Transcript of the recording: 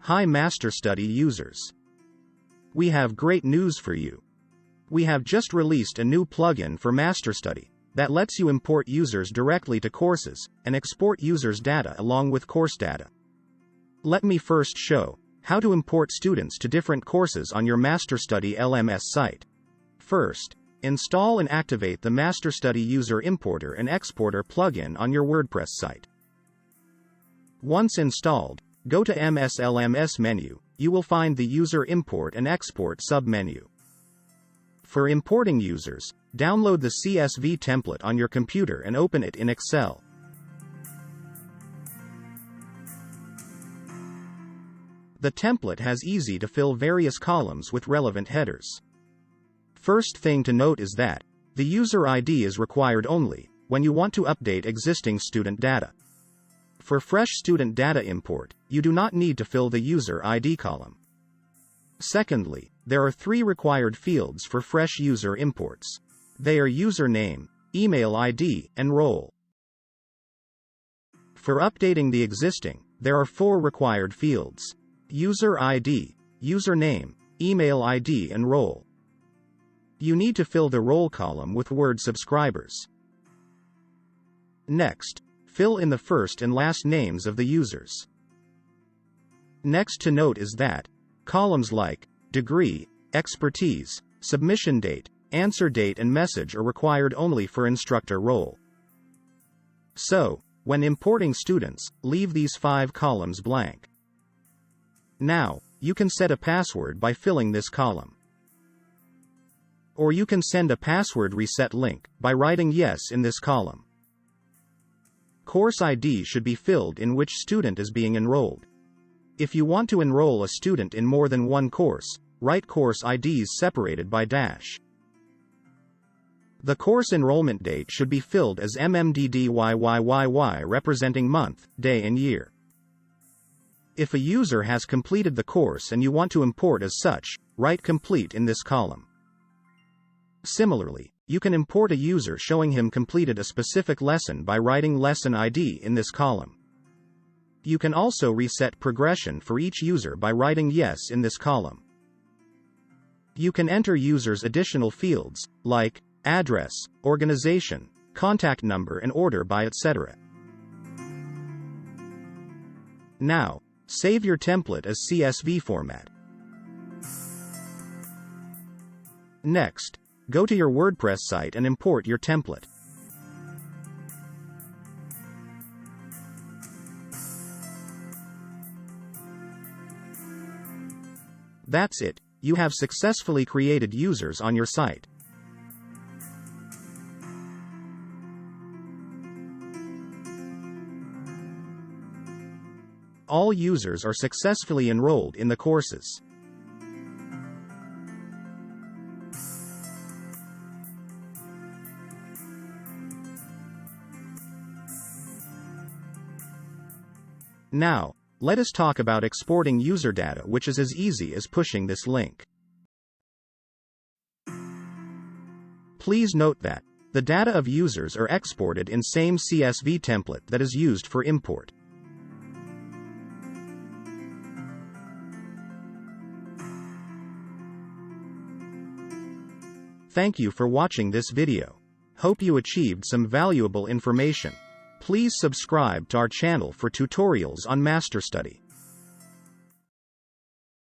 Hi MasterStudy users. We have great news for you. We have just released a new plugin for MasterStudy that lets you import users directly to courses and export users' data along with course data. Let me first show how to import students to different courses on your MasterStudy LMS site. First, install and activate the MasterStudy User Importer and Exporter plugin on your WordPress site. Once installed, go to MS LMS menu. You will find the User Import and Export sub-menu. For importing users, download the CSV template on your computer and open it in Excel. The template has easy to fill various columns with relevant headers. First thing to note is that the user ID is required only when you want to update existing student data. For fresh student data import, you do not need to fill the user ID column. Secondly, there are 3 required fields for fresh user imports. They are username, email ID, and role. For updating the existing, there are 4 required fields: user ID, username, email ID, and role. You need to fill the role column with Word subscribers. Next, fill in the first and last names of the users. Next to note is that columns like degree, expertise, submission date, answer date, and message are required only for instructor role. So, when importing students, leave these 5 columns blank. Now, you can set a password by filling this column. Or you can send a password reset link by writing yes in this column. Course ID should be filled in which student is being enrolled. If you want to enroll a student in more than one course, write course IDs separated by dash. The course enrollment date should be filled as MMDDYYYY, representing month, day, and year. If a user has completed the course and you want to import as such, write complete in this column. Similarly, you can import a user showing him completed a specific lesson by writing lesson ID in this column. You can also reset progression for each user by writing yes in this column. You can enter users' additional fields, like address, organization, contact number, and order by etc. Now, save your template as CSV format. Next, go to your WordPress site and import your template. That's it. You have successfully created users on your site. All users are successfully enrolled in the courses. Now, let us talk about exporting user data, which is as easy as pushing this link. Please note that the data of users are exported in same CSV template that is used for import. Thank you for watching this video. Hope you achieved some valuable information. Please subscribe to our channel for tutorials on MasterStudy.